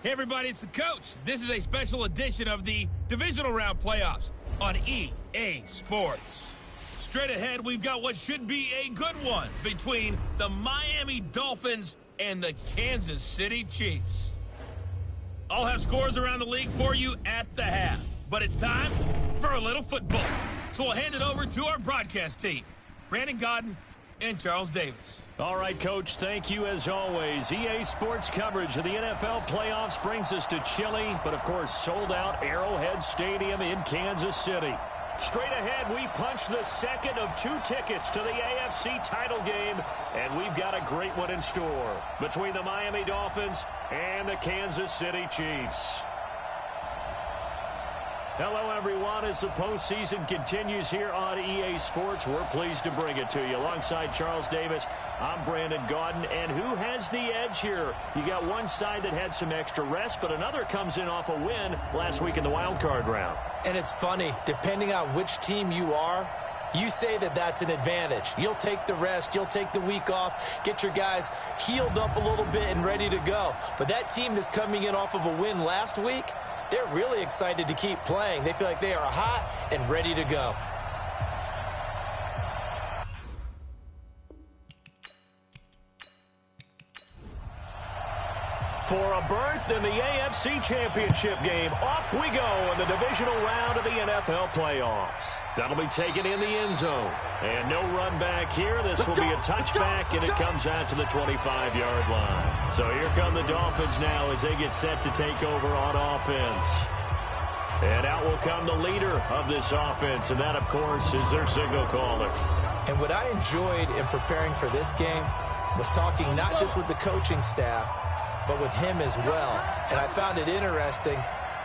Hey everybody, it's the coach. This is a special edition of the Divisional Round Playoffs on EA Sports. Straight ahead, we've got what should be a good one between the Miami Dolphins and the Kansas City Chiefs. I'll have scores around the league for you at the half, but it's time for a little football. So we'll hand it over to our broadcast team, Brandon Godden and Charles Davis. All right, Coach, thank you as always. EA Sports coverage of the NFL playoffs brings us to chilly, but of course sold-out Arrowhead Stadium in Kansas City. Straight ahead, we punch the second of 2 tickets to the AFC title game, and we've got a great one in store between the Miami Dolphins and the Kansas City Chiefs. Hello, everyone. As the postseason continues here on EA Sports, we're pleased to bring it to you. Alongside Charles Davis, I'm Brandon Godden. And who has the edge here? You got one side that had some extra rest, but another comes in off a win last week in the wild card round. And it's funny, depending on which team you are, you say that that's an advantage. You'll take the rest, you'll take the week off, get your guys healed up a little bit and ready to go. But that team that's coming in off of a win last week, they're really excited to keep playing. They feel like they are hot and ready to go. For a berth in the AFC Championship game, off we go in the divisional round of the NFL playoffs. That'll be taken in the end zone. And no run back here. This will be a touchback, and it comes out to the 25-yard line. So here come the Dolphins now as they get set to take over on offense. And out will come the leader of this offense, and that, of course, is their signal caller. And what I enjoyed in preparing for this game was talking not just with the coaching staff, but with him as well. And I found it interesting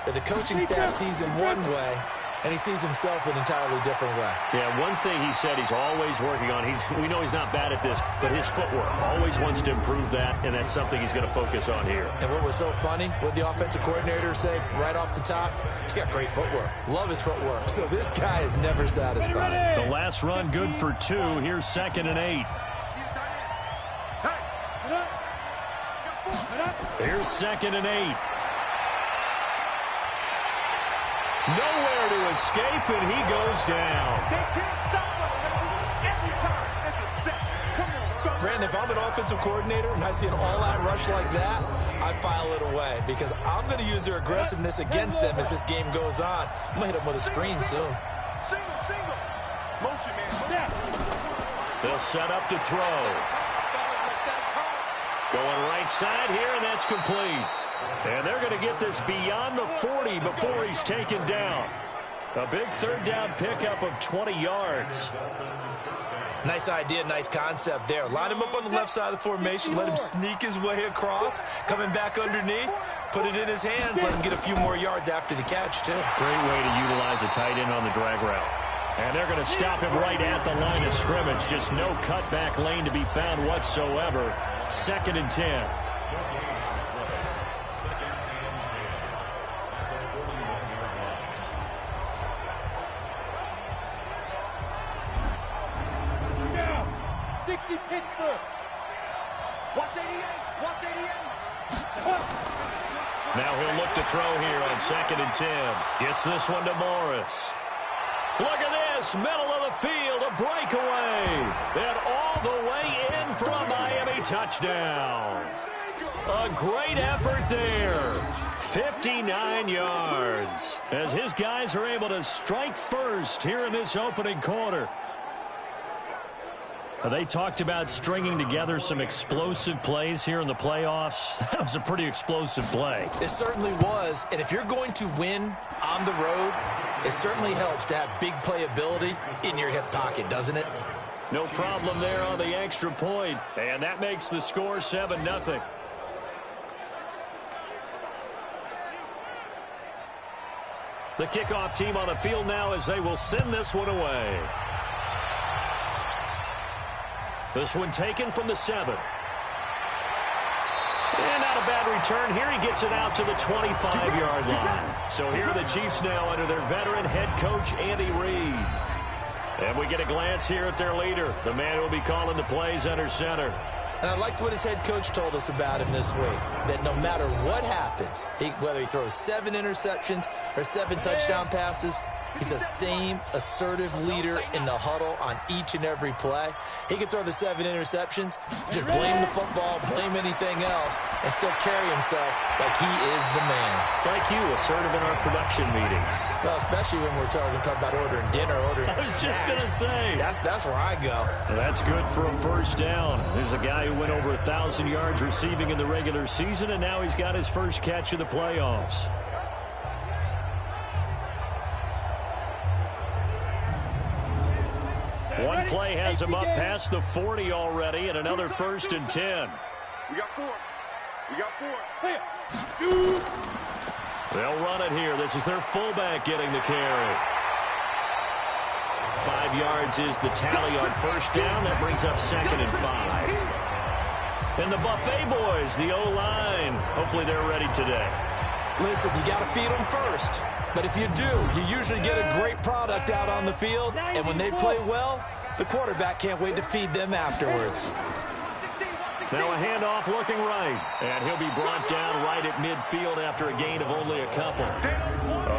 that the coaching staff sees him one way, and he sees himself an entirely different way. Yeah, one thing he said he's always working on, we know he's not bad at this, but his footwork, always wants to improve that, and that's something he's going to focus on here. And what was so funny, what the offensive coordinator say right off the top, he's got great footwork. Love his footwork. So this guy is never satisfied. The last run good for 2. Here's 2nd and 8. Here's 2nd and 8. Nowhere to escape, and he goes down. Brandon, if I'm an offensive coordinator and I see an all-out rush like that, I file it away because I'm going to use their aggressiveness against them as this game goes on. I'm going to hit them with a screen soon. Single. Motion, man. They'll set up to throw. Going right side here, and that's complete. And they're going to get this beyond the 40 before he's taken down. A big 3rd down pickup of 20 yards. Nice idea, nice concept there. Line him up on the left side of the formation, let him sneak his way across, coming back underneath, put it in his hands, let him get a few more yards after the catch, too. Great way to utilize a tight end on the drag route. And they're going to stop him right at the line of scrimmage. Just no cutback lane to be found whatsoever. 2nd and 10. Now he'll look to throw here on 2nd and 10. Gets this one to Morris. Look at this, middle of the field, a breakaway. And all the way in for a Miami touchdown. A great effort there. 59 yards as his guys are able to strike first here in this opening quarter. They talked about stringing together some explosive plays here in the playoffs. That was a pretty explosive play. It certainly was. And if you're going to win on the road, it certainly helps to have big playability in your hip pocket, doesn't it? No problem there on the extra point. And that makes the score 7-0. The kickoff team on the field now as they will send this one away. This one taken from the 7. And not a bad return here. He gets it out to the 25-yard line. So here are the Chiefs now under their veteran head coach, Andy Reid. And we get a glance here at their leader, the man who will be calling the plays under center. And I liked what his head coach told us about him this week, that no matter what happens, whether he throws 7 interceptions or 7 touchdown passes, he's the same assertive leader in the huddle on each and every play. He can throw the 7 interceptions, just blame the football, blame anything else, and still carry himself like he is the man. It's like you, assertive in our production meetings. Well, especially when we're talking about ordering dinner, ordering some snacks. I was just going to say. That's where I go. Well, that's good for a first down. There's a guy who went over 1,000 yards receiving in the regular season, and now he's got his first catch of the playoffs. One play has him up past the 40 already, and another 1st and 10. We got 4. We got 4. They'll run it here. This is their fullback getting the carry. 5 yards is the tally on first down. That brings up 2nd and 5. And the Buffet boys, the O-line, hopefully they're ready today. Listen, you got to feed them first. But if you do, you usually get a great product out on the field. And when they play well, the quarterback can't wait to feed them afterwards. Now a handoff looking right. And he'll be brought down right at midfield after a gain of only a couple.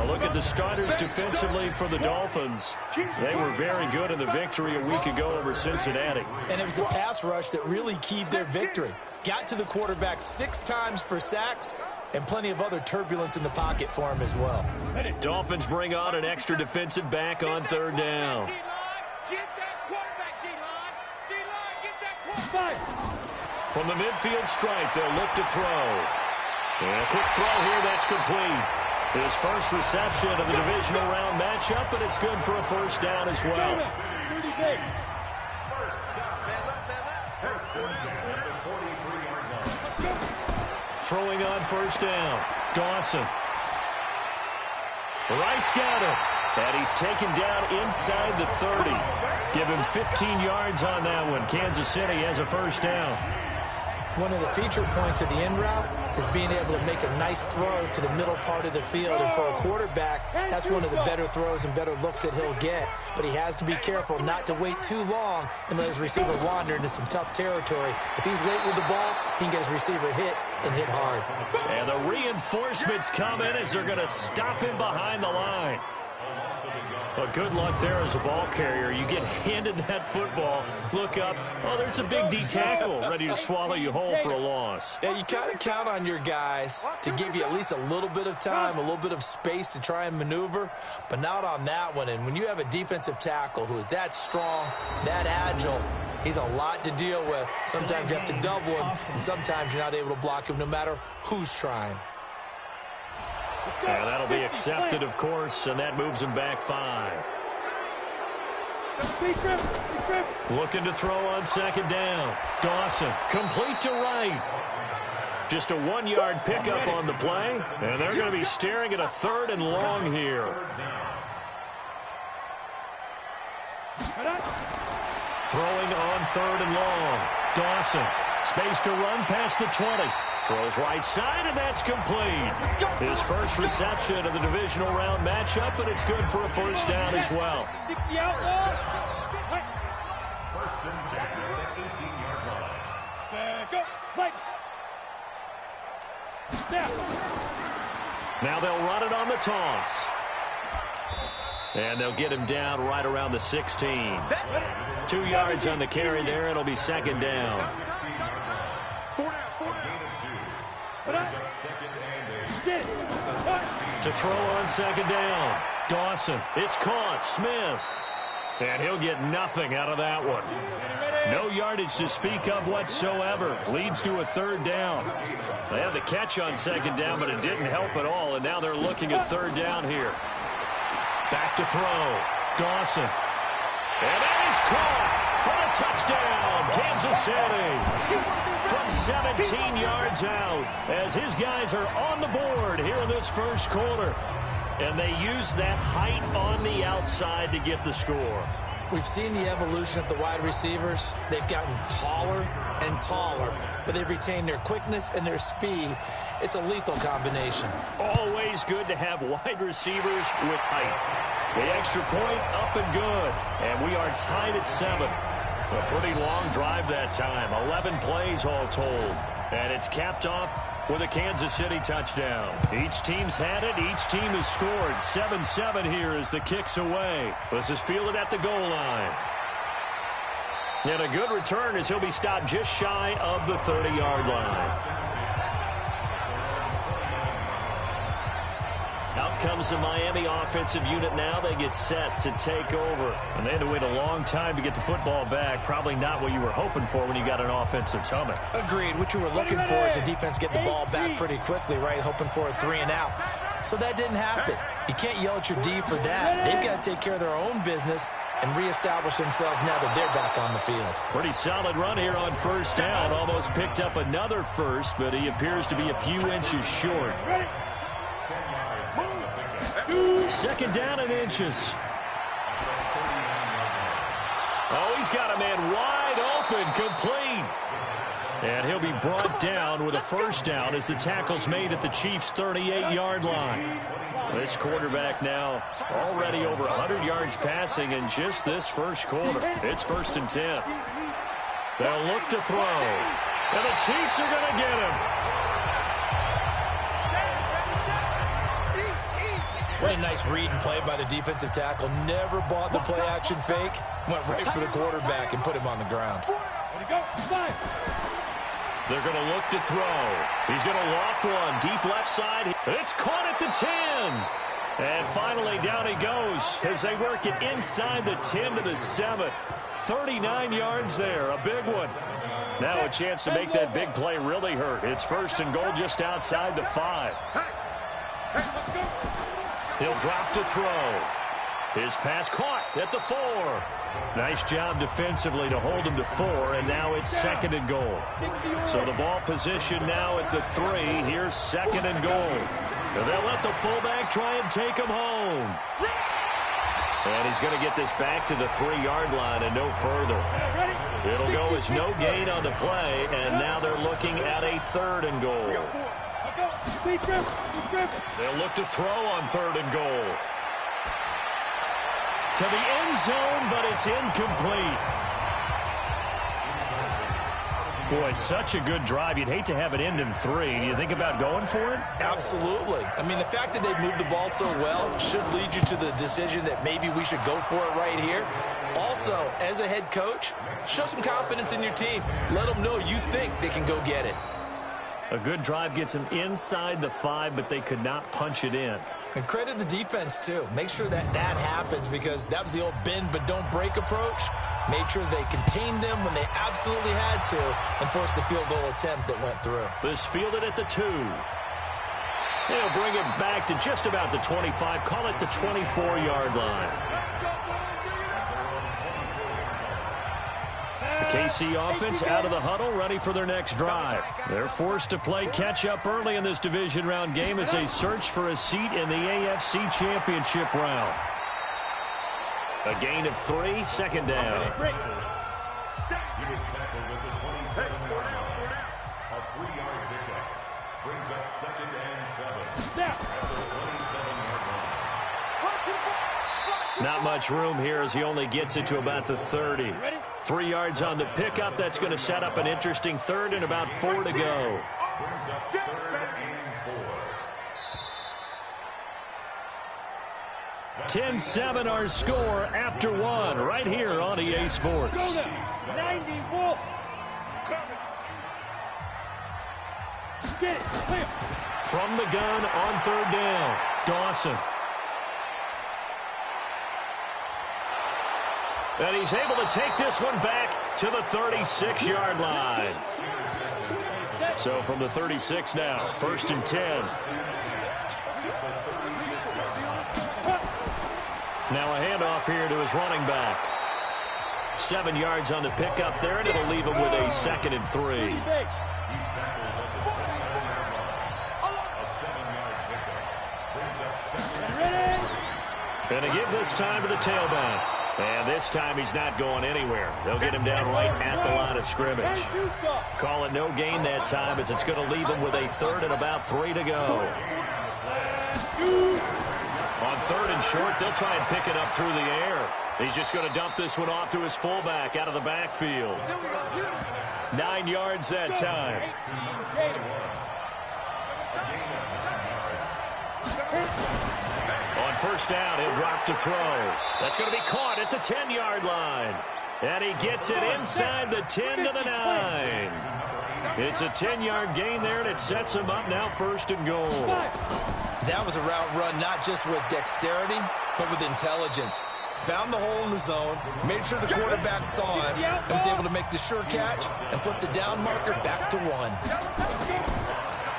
Look at the starters defensively for the Dolphins. They were very good in the victory a week ago over Cincinnati. And it was the pass rush that really keyed their victory. Got to the quarterback 6 times for sacks, and plenty of other turbulence in the pocket for him as well. Dolphins bring on an extra defensive back on 3rd down. From the midfield stripe, they'll look to throw. And a quick throw here, that's complete. His first reception of the divisional round matchup, but it's good for a first down as well. Throwing on first down, Dawson. Wright's got him, and he's taken down inside the 30. Give him 15 yards on that one. Kansas City has a first down. One of the feature points of the end route is being able to make a nice throw to the middle part of the field. And for a quarterback, that's one of the better throws and better looks that he'll get. But he has to be careful not to wait too long and let his receiver wander into some tough territory. If he's late with the ball, he can get his receiver hit and hit hard. And the reinforcements come in as they're going to stop him behind the line. But good luck there as a ball carrier. You get handed that football, look up, oh, there's a big D tackle ready to swallow you whole for a loss. Yeah, you kind of count on your guys to give you at least a little bit of time, a little bit of space to try and maneuver, but not on that one. And when you have a defensive tackle who is that strong, that agile, he's a lot to deal with. Sometimes you have to double him, and sometimes you're not able to block him no matter who's trying. And that'll be accepted, of course, and that moves him back 5. Looking to throw on 2nd down. Dawson, complete to Wright. Just a 1-yard pickup on the play, and they're going to be staring at a 3rd and long here. Throwing on 3rd and long. Dawson, space to run past the 20. Throws right side, and that's complete. His first reception of the divisional round matchup, and it's good for a first down as well. First and 10 at the 18-yard line. Now they'll run it on the toss. And they'll get him down right around the 16. 2 yards on the carry there. It'll be 2nd down. To throw on 2nd down. Dawson. It's caught. Smith. And he'll get nothing out of that one. No yardage to speak of whatsoever. Leads to a 3rd down. They had the catch on 2nd down, but it didn't help at all. And now they're looking at 3rd down here. Back to throw. Dawson. And that is caught for a touchdown. Kansas City. From 17 yards out as his guys are on the board here in this first quarter. And they use that height on the outside to get the score. We've seen the evolution of the wide receivers. They've gotten taller and taller, but they've retained their quickness and their speed. It's a lethal combination. Always good to have wide receivers with height. The extra point up and good. And we are tied at 7. A pretty long drive that time. 11 plays all told. And it's capped off with a Kansas City touchdown. Each team's had it. Each team has scored. 7-7 here as the kick's away. This is fielded at the goal line. And a good return as he'll be stopped just shy of the 30-yard line. Out comes the Miami offensive unit now. They get set to take over. And they had to wait a long time to get the football back. Probably not what you were hoping for when you got an offense that's humming. Agreed. What you were looking for is the defense get the ball back pretty quickly, right? Hoping for a 3 and out. So that didn't happen. You can't yell at your D for that. They've got to take care of their own business and reestablish themselves now that they're back on the field. Pretty solid run here on first down. Almost picked up another first, but he appears to be a few inches short. Second down and inches. Oh, he's got a man wide open, complete. And he'll be brought down with a first down as the tackle's made at the Chiefs' 38-yard line. This quarterback now already over 100 yards passing in just this first quarter. It's 1st and 10. They'll look to throw. And the Chiefs are going to get him. What a nice read and play by the defensive tackle. Never bought the play-action fake. Went right for the quarterback and put him on the ground. They're going to look to throw. He's going to loft one. Deep left side. It's caught at the 10. And finally down he goes as they work it inside the 10 to the 7. 39 yards there. A big one. Now a chance to make that big play really hurt. It's 1st and goal just outside the 5. He'll drop to throw. His pass caught at the 4. Nice job defensively to hold him to 4, and now it's 2nd and goal. So the ball position now at the 3. Here's 2nd and goal. And they'll let the fullback try and take him home. And he's going to get this back to the 3-yard line and no further. It'll go as no gain on the play, and now they're looking at a 3rd and goal. They'll look to throw on 3rd and goal. To the end zone, but it's incomplete. Boy, such a good drive. You'd hate to have it end in 3. Do you think about going for it? Absolutely. I mean, the fact that they've moved the ball so well should lead you to the decision that maybe we should go for it right here. Also, as a head coach, show some confidence in your team. Let them know you think they can go get it. A good drive gets them inside the 5, but they could not punch it in. And credit the defense, too. Make sure that that happens because that was the old bend but don't break approach. Made sure they contained them when they absolutely had to and forced the field goal attempt that went through. This fielded at the 2. They'll bring it back to just about the 25. Call it the 24-yard line. The KC offense out of the huddle, ready for their next drive. They're forced to play catch-up early in this division round game as they search for a seat in the AFC Championship round. A gain of 3, 2nd down. He was tackled at the 27-yard line. A 3-yard pickup brings up 2nd and 7 at the 27-yard line. Not much room here as he only gets it to about the 30. 3 yards on the pickup. That's going to set up an interesting 3rd and about 4 to go. Brings up 3rd and 4. 10-7 our score after 1 right here on EA Sports. 94. Get it. Clear. From the gun on 3rd down. Dawson. And he's able to take this one back to the 36-yard line. So from the 36 now, 1st and 10. Now a handoff here to his running back. 7 yards on the pickup there, and it'll leave him with a 2nd and 3. And a give this time to the tailback. And this time he's not going anywhere. They'll get him down right at the line of scrimmage. Call it no gain that time as it's going to leave him with a 3rd and about 3 to go. On 3rd and short, they'll try and pick it up through the air. He's just going to dump this one off to his fullback out of the backfield. 9 yards that time. On 1st down, he'll drop to throw. That's going to be caught at the 10-yard line. And he gets it inside the 10 to the 9. It's a 10-yard gain there, and it sets him up now 1st and goal. That was a route run not just with dexterity, but with intelligence. Found the hole in the zone, made sure the quarterback saw him, and was able to make the sure catch and flip the down marker back to 1.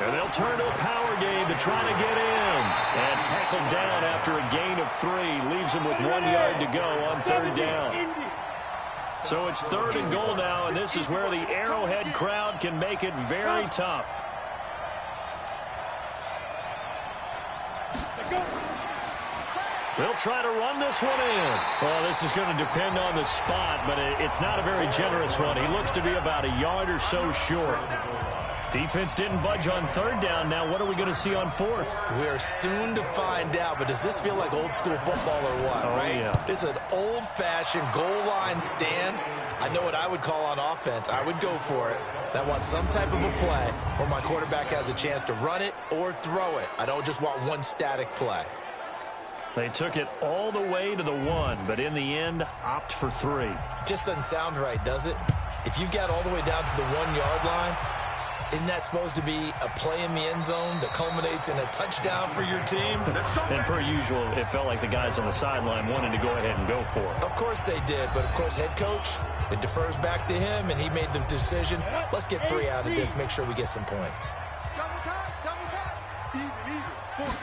And they'll turn to a power game to try to get in. And tackled down after a gain of 3. Leaves him with 1 yard to go on 3rd down. So it's 3rd and goal now, and this is where the Arrowhead crowd can make it very tough. They'll try to run this one in. Well, this is going to depend on the spot, but it's not a very generous one. He looks to be about a yard or so short. Defense didn't budge on 3rd down. Now what are we going to see on 4th? We are soon to find out, but does this feel like old school football or what, right? Yeah. It's an old-fashioned goal line stand. I know what I would call on offense. I would go for it. I want some type of a play where my quarterback has a chance to run it or throw it. I don't just want one static play. They took it all the way to the 1, but in the end, opt for 3. Just doesn't sound right, does it? If you get all the way down to the 1-yard line, isn't that supposed to be a play in the end zone that culminates in a touchdown for your team? And per usual, it felt like the guys on the sideline wanted to go ahead and go for it. Of course they did, but of course head coach, it defers back to him, and he made the decision. Let's get 3 out of this, make sure we get some points.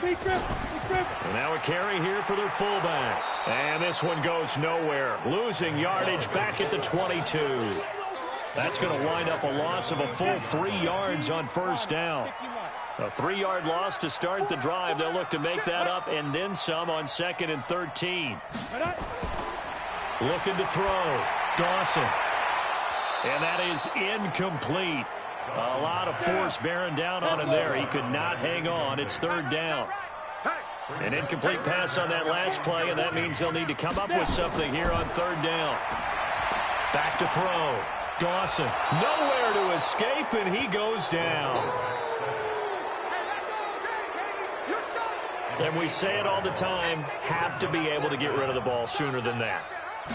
And now a carry here for their fullback. And this one goes nowhere. Losing yardage back at the 22. That's going to wind up a loss of a full 3 yards on 1st down. A 3-yard loss to start the drive. They'll look to make that up and then some on 2nd and 13. Looking to throw. Dawson. And that is incomplete. A lot of force bearing down on him there. He could not hang on. It's 3rd down. An incomplete pass on that last play, and that means they'll need to come up with something here on 3rd down. Back to throw. Dawson, nowhere to escape, and he goes down. And we say it all the time, have to be able to get rid of the ball sooner than that.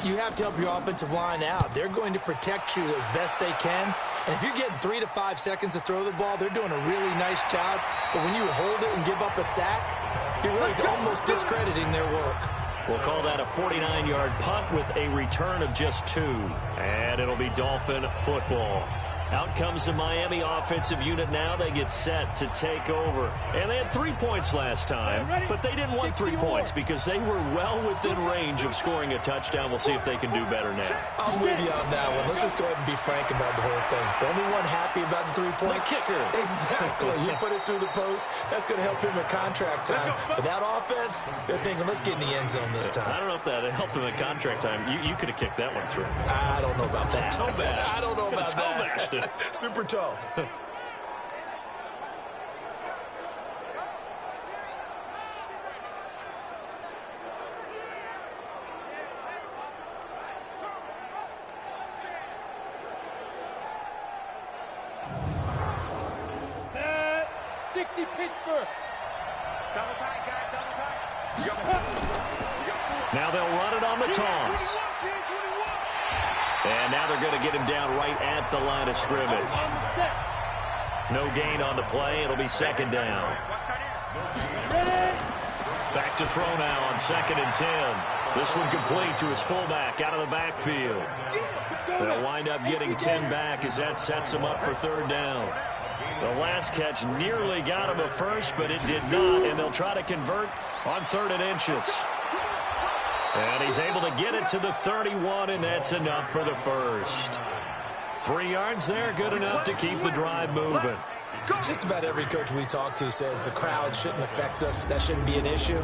You have to help your offensive line out. They're going to protect you as best they can. And if you're getting 3 to 5 seconds to throw the ball, they're doing a really nice job. But when you hold it and give up a sack, you're really almost discrediting their work. We'll call that a 49-yard punt with a return of just 2. And it'll be Dolphin football. Out comes the Miami offensive unit now. They get set to take over. And they had 3 points last time, but they didn't want 3 points because they were well within range of scoring a touchdown. We'll see if they can do better now. I'm with you on that one. Let's just go ahead and be frank about the whole thing. The only one happy about the 3-point kicker. Exactly. You put it through the post. That's going to help him at contract time. But that offense, they're thinking, let's get in the end zone this time. I don't know if that helped him at contract time. You could have kicked that one through. I don't know about that. Toe bash. I don't know about toe that. Bashed it. Super toe. Set 60 Pittsburgh. Double tight, guys, double tight. Now they'll run it on the toss. And now they're going to get him down right at the line of scrimmage. No gain on the play. It'll be 2nd down. Back to throw now on 2nd and 10. This one complete to his fullback out of the backfield. They'll wind up getting 10 back as that sets him up for 3rd down. The last catch nearly got him a first, but it did not, and they'll try to convert on 3rd and inches. And he's able to get it to the 31, and that's enough for the first. 3 yards there, good enough to keep the drive moving. Just about every coach we talk to says the crowd shouldn't affect us. That shouldn't be an issue.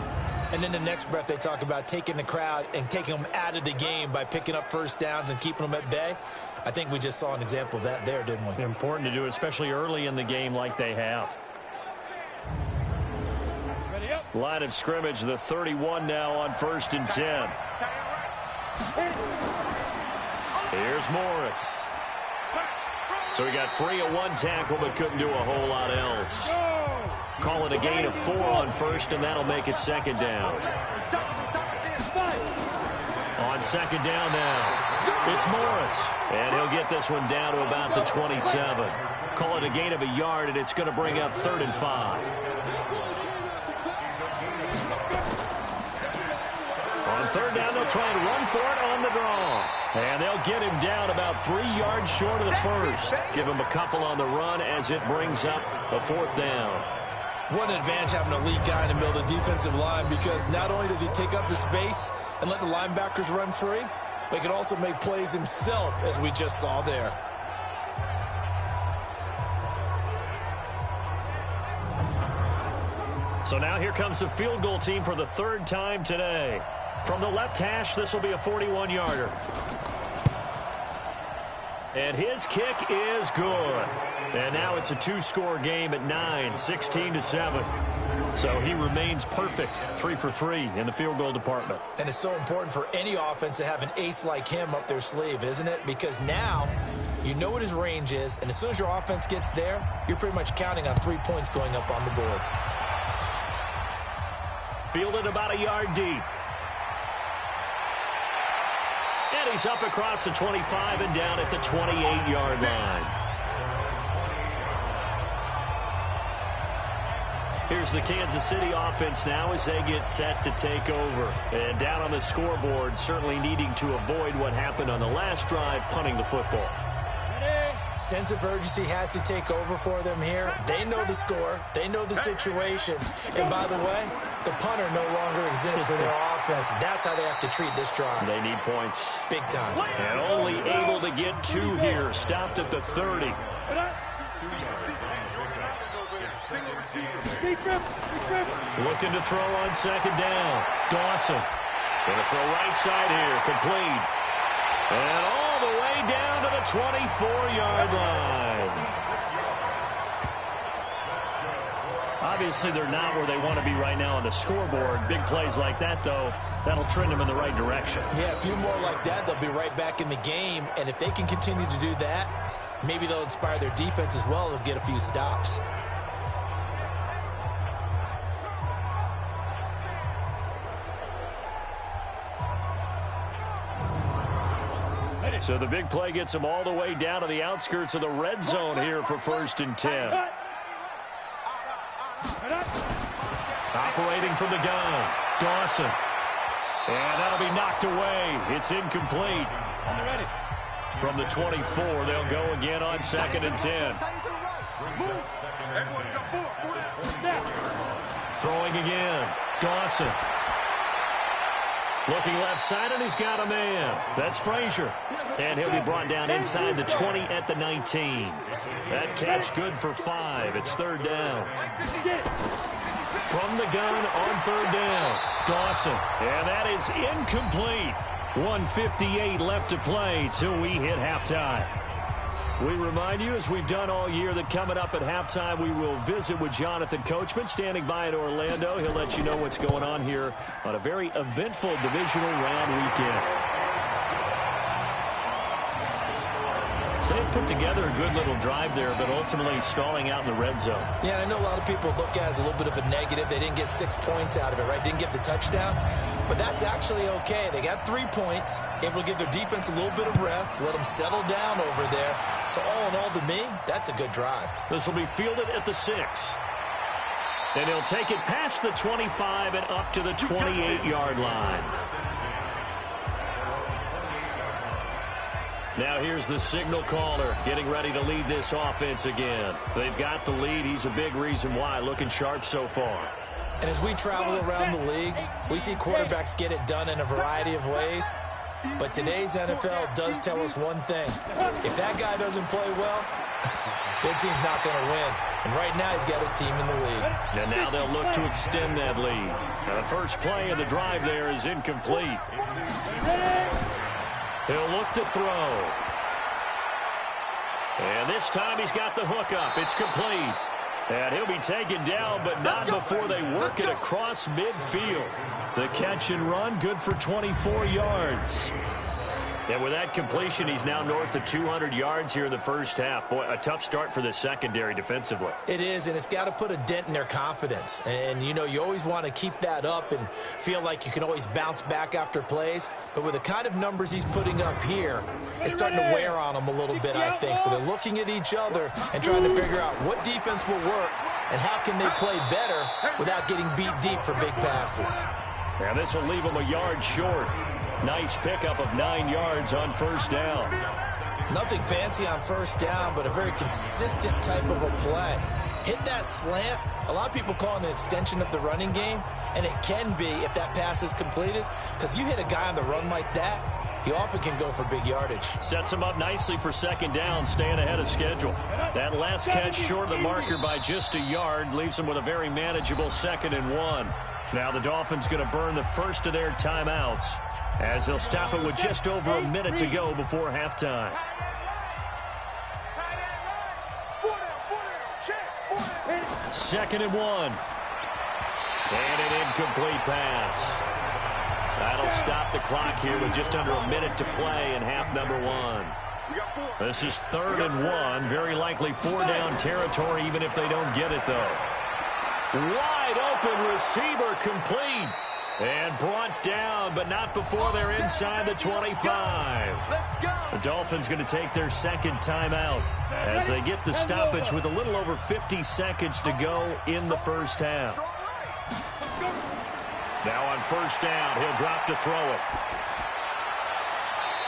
And then the next breath they talk about taking the crowd and taking them out of the game by picking up first downs and keeping them at bay. I think we just saw an example of that there, didn't we? Important to do, especially early in the game like they have. Ready up. Line of scrimmage, the 31 now on 1st and 10. Here's Morris. So he got free of one tackle but couldn't do a whole lot else. Call it a gain of 4 on 1st, and that'll make it 2nd down. On 2nd down now, it's Morris. And he'll get this one down to about the 27. Call it a gain of a yard, and it's going to bring up 3rd and 5. On 3rd down, they'll try and run for it on the draw. And they'll get him down about 3 yards short of the 1st. Give him a couple on the run as it brings up a 4th down. What an advantage having a lead guy in the middle of the defensive line, because not only does he take up the space and let the linebackers run free, but he can also make plays himself, as we just saw there. So now here comes the field goal team for the 3rd time today. From the left hash, this will be a 41-yarder. And his kick is good. And now it's a 2-score game at 9, 16-7. So he remains perfect, 3 for 3 in the field goal department. And it's so important for any offense to have an ace like him up their sleeve, isn't it? Because now you know what his range is, and as soon as your offense gets there, you're pretty much counting on 3 points going up on the board. Fielded about a yard deep. And he's up across the 25 and down at the 28-yard line. Here's the Kansas City offense now as they get set to take over. And down on the scoreboard, certainly needing to avoid what happened on the last drive, punting the football. Sense of urgency has to take over for them here. They know the score. They know the situation. And by the way, the punter no longer exists for their offense. That's how they have to treat this drive. They need points. Big time. And only able to get 2 here. Stopped at the 30. Looking to throw on 2nd down. Dawson. Going to throw right side here. Complete. And all the way down to the 24-yard line. Obviously, they're not where they want to be right now on the scoreboard. Big plays like that, though, that'll trend them in the right direction. Yeah, a few more like that, they'll be right back in the game. And if they can continue to do that, maybe they'll inspire their defense as well. They'll get a few stops. So the big play gets them all the way down to the outskirts of the red zone here for 1st and 10. Operating from the gun, Dawson. And that'll be knocked away. It's incomplete. From the 24, they'll go again on 2nd and 10. Throwing again, Dawson. Looking left side, and he's got a man. That's Frazier. And he'll be brought down inside the 20 at the 19. That catch good for 5. It's 3rd down. From the gun on 3rd down, Dawson. And that is incomplete. 1:58 left to play till we hit halftime. We remind you, as we've done all year, that coming up at halftime, we will visit with Jonathan Coachman, standing by in Orlando. He'll let you know what's going on here on a very eventful divisional round weekend. So they put together a good little drive there, but ultimately stalling out in the red zone. Yeah, I know a lot of people look at it as a little bit of a negative. They didn't get 6 points out of it, right? Didn't get the touchdown. But that's actually okay. They got 3 points, able to give their defense a little bit of rest, let them settle down over there. So all in all, to me, that's a good drive. This will be fielded at the 6. And he'll take it past the 25 and up to the 28-yard line. Now here's the signal caller getting ready to lead this offense again. They've got the lead. He's a big reason why. Looking sharp so far. And as we travel around the league, we see quarterbacks get it done in a variety of ways. But today's NFL does tell us one thing. If that guy doesn't play well, their team's not going to win. And right now he's got his team in the lead. And now they'll look to extend that lead. Now the first play of the drive there is incomplete. He'll look to throw. And this time he's got the hook up. It's complete. And he'll be taken down, but not before they work it across midfield. The catch and run, good for 24 yards. And with that completion, he's now north of 200 yards here in the first half. Boy, a tough start for the secondary defensively. It is, and it's got to put a dent in their confidence. And, you know, you always want to keep that up and feel like you can always bounce back after plays. But with the kind of numbers he's putting up here, it's starting to wear on them a little bit, I think. So they're looking at each other and trying to figure out what defense will work and how can they play better without getting beat deep for big passes. And this will leave them a yard short. Nice pickup of 9 yards on first down. Nothing fancy on first down, but a very consistent type of a play. Hit that slant. A lot of people call it an extension of the running game, and it can be if that pass is completed, because you hit a guy on the run like that, he often can go for big yardage. Sets him up nicely for second down, staying ahead of schedule. That last catch short of the marker by just a yard leaves him with a very manageable 2nd and 1. Now the Dolphins going to burn the first of their timeouts, as they'll stop it with just over a minute to go before halftime. 2nd and 1. And an incomplete pass. That'll stop the clock here with just under a minute to play in half number 1. This is 3rd and 1. Very likely 4-down territory, even if they don't get it, though. Wide open receiver complete. And brought down, but not before they're inside the 25. The Dolphins going to take their second timeout as they get the stoppage with a little over 50 seconds to go in the first half. Now on first down, he'll drop to throw it.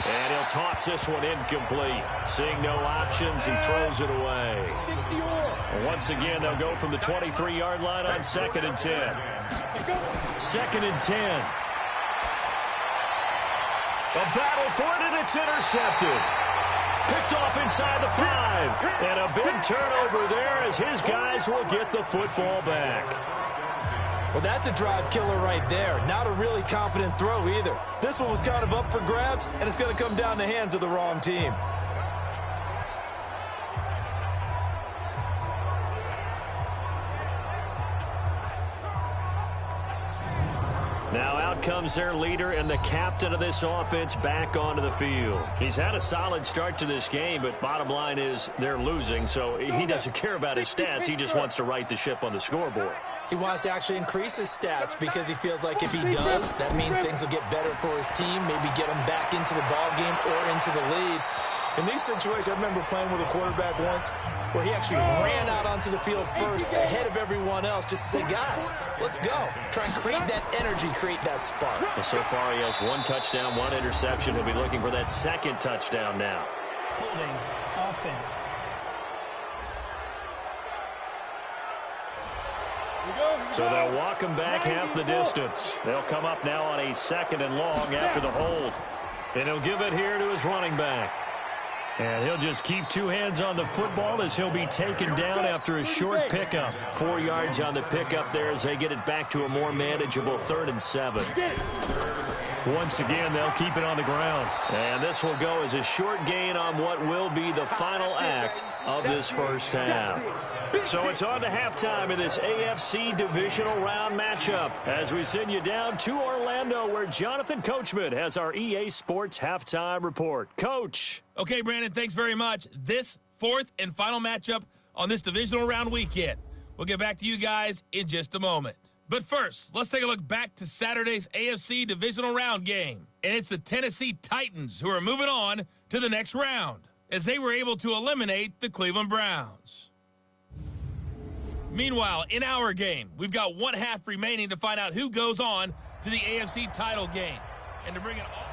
And he'll toss this one incomplete. Seeing no options, he throws it away. And once again, they'll go from the 23-yard line on 2nd and 10. 2nd and 10. A battle for it, and it's intercepted. Picked off inside the 5. And a big turnover there as his guys will get the football back. Well, that's a drive killer right there. Not a really confident throw either. This one was kind of up for grabs, and it's going to come down the hands of the wrong team. Now out comes their leader and the captain of this offense back onto the field. He's had a solid start to this game, but bottom line is they're losing, so he doesn't care about his stats. He just wants to right the ship on the scoreboard. He wants to actually increase his stats because he feels like if he does, that means things will get better for his team, maybe get him back into the ball game or into the lead. In these situations, I remember playing with a quarterback once where he actually ran out onto the field first ahead of everyone else just to say, guys, let's go. Try and create that energy, create that spark. Well, so far he has 1 touchdown, 1 interception. He'll be looking for that 2nd touchdown now. Holding offense. So they'll walk him back half the distance. They'll come up now on a 2nd and long after the hold. And he'll give it here to his running back. And he'll just keep 2 hands on the football as he'll be taken down after a short pickup. 4 yards on the pickup there as they get it back to a more manageable 3rd and 7. Once again, they'll keep it on the ground. And this will go as a short gain on what will be the final act of this first half. So it's on to halftime in this AFC Divisional Round matchup as we send you down to Orlando where Jonathan Coachman has our EA Sports Halftime Report. Coach. Okay, Brandon, thanks very much. This 4th and final matchup on this Divisional Round weekend. We'll get back to you guys in just a moment. But first, let's take a look back to Saturday's AFC Divisional Round game. And it's the Tennessee Titans who are moving on to the next round as they were able to eliminate the Cleveland Browns. Meanwhile, in our game, we've got 1 half remaining to find out who goes on to the AFC title game. And to bring it all...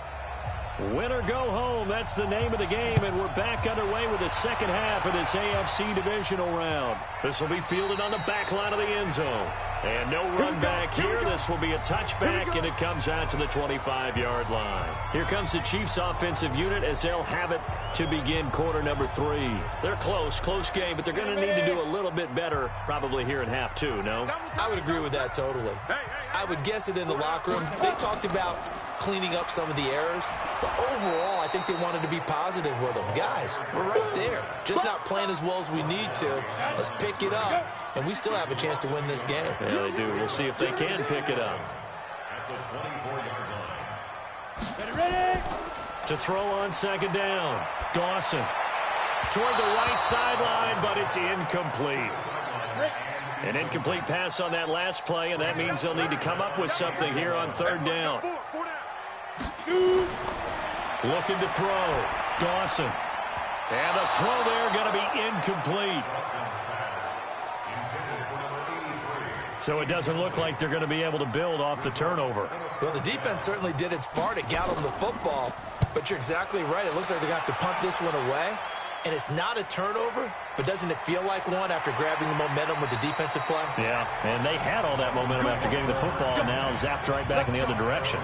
Win or go home, that's the name of the game, and we're back underway with the second half of this AFC Divisional Round. This will be fielded on the back line of the end zone. And no run back here. This will be a touchback, and it comes out to the 25-yard line. Here comes the Chiefs' offensive unit as they'll have it to begin quarter number 3. They're close game, but they're going to need to do a little bit better probably here in half 2, no? I would agree with that totally. I would guess it in the locker room. They talked about cleaning up some of the errors. But overall, I think they wanted to be positive with them. Guys, we're right there. Just not playing as well as we need to. Let's pick it up, and we still have a chance to win this game. Yeah, they do. We'll see if they can pick it up. At the 24-yard line. Ready. To throw on second down. Dawson toward the right sideline, but it's incomplete. An incomplete pass on that last play, and that means they'll need to come up with something here on third down. Looking to throw. Dawson. And the throw there going to be incomplete. So it doesn't look like they're going to be able to build off the turnover. Well, the defense certainly did its part to got them the football, but you're exactly right. It looks like they're going to have to punt this one away. And it's not a turnover, but doesn't it feel like one after grabbing the momentum with the defensive play? Yeah, and they had all that momentum after getting the football, and now zapped right back in the other direction.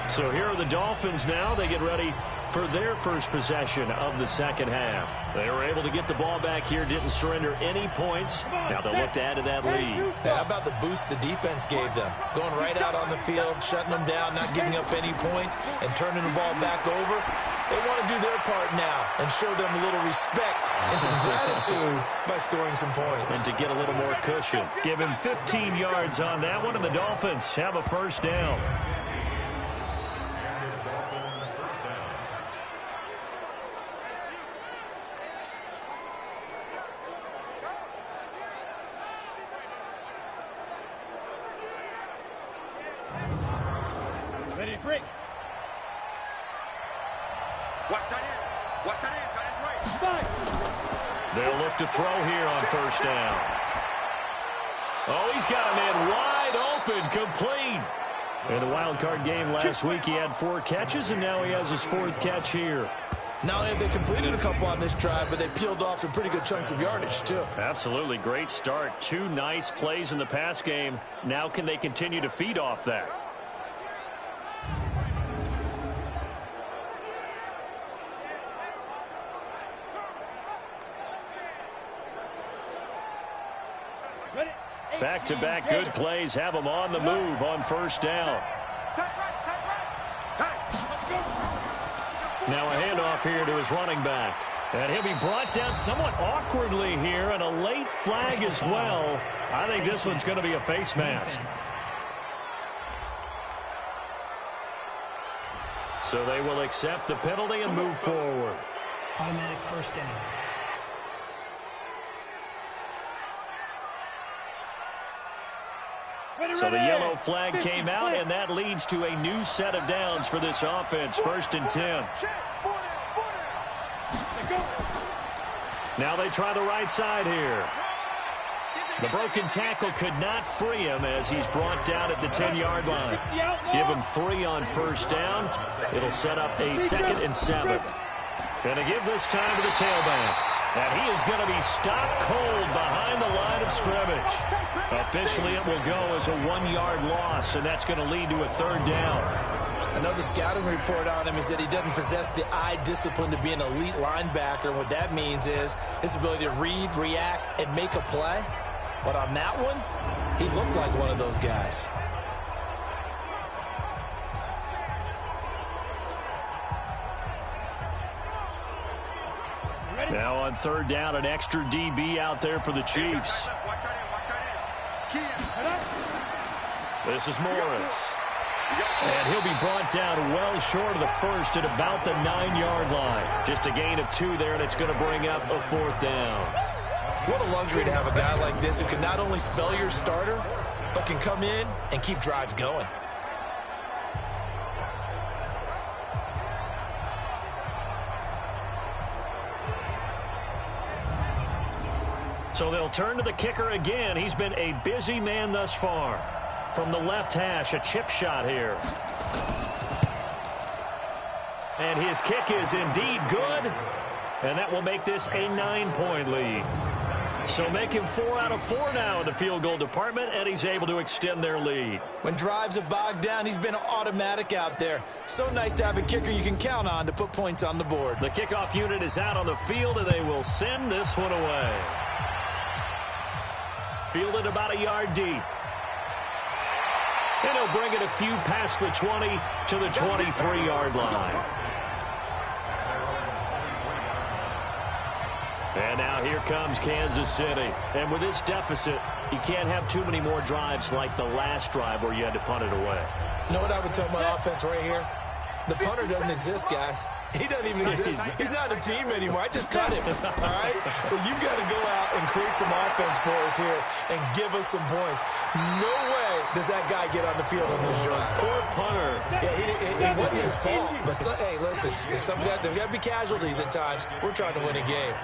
So here are the Dolphins now. They get ready for their first possession of the second half. They were able to get the ball back here, didn't surrender any points. Now they'll look to add to that lead. How about the boost the defense gave them? Going right out on the field, shutting them down, not giving up any points, and turning the ball back over. They want to do their part now and show them a little respect and some gratitude by scoring some points. And to get a little more cushion. Give him 15 yards on that one, and the Dolphins have a first down. Ready to break. They'll look to throw here on first down. Oh, he's got him in wide open, complete. In the wild card game last week, he had 4 catches, and now he has his 4th catch here. Not only have they completed a couple on this drive, but they peeled off some pretty good chunks of yardage, too. Absolutely great start. 2 nice plays in the pass game. Now can they continue to feed off that? Back-to-back good plays have them on the move on first down. Now a handoff here to his running back. And he'll be brought down somewhat awkwardly here, and a late flag as well. I think this one's going to be a face mask. So they will accept the penalty and move forward. Automatic first down. So the yellow flag came out, and that leads to a new set of downs for this offense. 1st and 10. Now they try the right side here. The broken tackle could not free him as he's brought down at the 10-yard line. Give him 3 on first down. It'll set up a 2nd and 7. Going to give this time to the tailback. And he is going to be stopped cold behind the line of scrimmage. Officially, it will go as a 1-yard loss, and that's going to lead to a 3rd down. I know the scouting report on him is that he doesn't possess the eye discipline to be an elite linebacker. And what that means is his ability to read, react, and make a play. But on that one, he looked like one of those guys. Now on 3rd down, an extra DB out there for the Chiefs. This is Morris. And he'll be brought down well short of the 1st at about the 9-yard line. Just a gain of 2 there, and it's going to bring up a 4th down. What a luxury to have a guy like this who can not only spell your starter, but can come in and keep drives going. So they'll turn to the kicker again. He's been a busy man thus far. From the left hash, a chip shot here. And his kick is indeed good. And that will make this a 9-point lead. So make him 4 out of 4 now in the field goal department, and he's able to extend their lead. When drives have bogged down, he's been automatic out there. So nice to have a kicker you can count on to put points on the board. The kickoff unit is out on the field, and they will send this one away. Fielded about a yard deep. And he'll bring it a few past the 20 to the 23-yard line. And now here comes Kansas City. And with this deficit, you can't have too many more drives like the last drive where you had to punt it away. You know what I would tell my offense right here? The punter doesn't exist, guys. He doesn't even exist. He's not a team anymore. I just cut him, all right? So you've got to go out and create some offense for us here and give us some points. No way does that guy get on the field on this drive. Poor punter. Yeah, it wasn't his fault. But, hey, listen, there's got to be casualties at times. We're trying to win a game.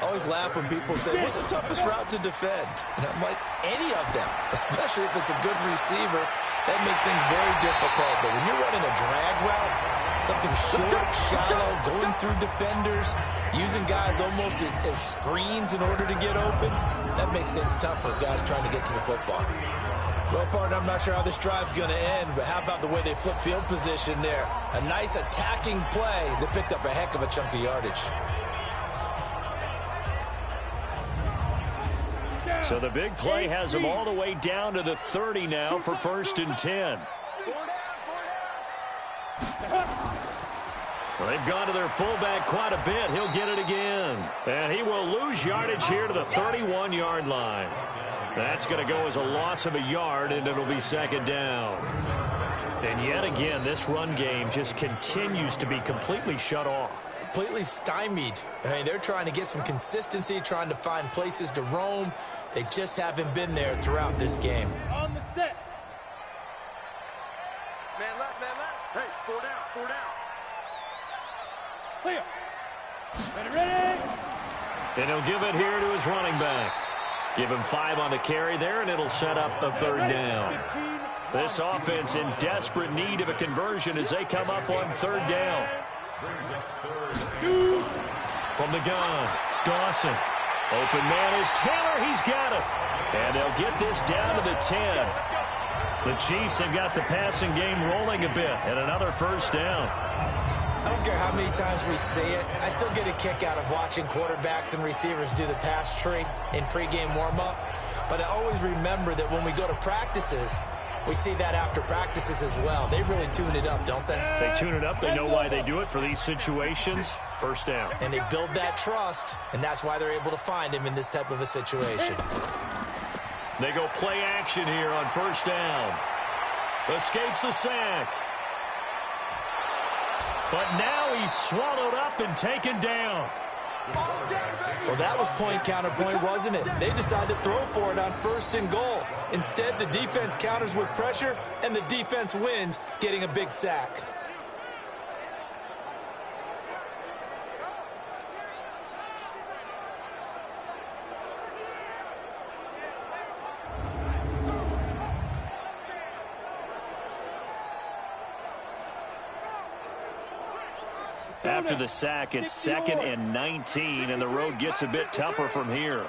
I always laugh when people say, what's the toughest route to defend? And I'm like, any of them, especially if it's a good receiver. That makes things very difficult. But when you're running a drag route, something short, shallow, going through defenders, using guys almost as screens in order to get open, that makes things tough for guys trying to get to the football. Well, partner, I'm not sure how this drive's going to end, but how about the way they flip field position there? A nice attacking play that picked up a heck of a chunk of yardage. So the big play has them all the way down to the 30 now for 1st and 10. Well, they've gone to their fullback quite a bit. He'll get it again. And he will lose yardage here to the 31-yard line. That's going to go as a loss of a yard, and it'll be 2nd down. And yet again, this run game just continues to be completely shut off. Completely stymied. I mean, they're trying to get some consistency, trying to find places to roam. They just haven't been there throughout this game. On the set. Man left, man left. Hey, 4 down, 4 down. Clear. Ready. And he'll give it here to his running back. Give him 5 on the carry there, and it'll set up a 3rd down. This offense in desperate need of a conversion as they come up on 3rd down. From the gun, Dawson. Open man is Taylor. He's got it. And they'll get this down to the 10. The Chiefs have got the passing game rolling a bit, and another 1st down. I don't care how many times we see it. I still get a kick out of watching quarterbacks and receivers do the pass tree in pregame warm-up. But I always remember that when we go to practices, we see that after practices as well. They really tune it up, don't they? They tune it up. They know why they do it for these situations. 1st down. And they build that trust, and that's why they're able to find him in this type of a situation. They go play action here on 1st down. Escapes the sack. But now he's swallowed up and taken down. Well, that was point counterpoint, wasn't it? They decided to throw for it on 1st and goal. Instead, the defense counters with pressure, and the defense wins, getting a big sack. After the sack, it's 2nd and 19, and the road gets a bit tougher from here.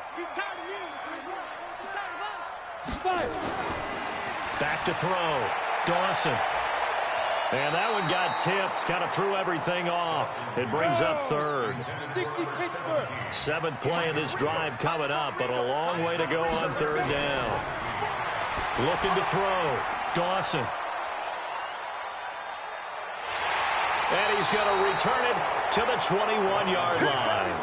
Back to throw. Dawson. And that one got tipped. Kind of threw everything off. It brings up 3rd. 7th play of this drive coming up, but a long way to go on 3rd down. Looking to throw. Dawson. And he's going to return it to the 21-yard line.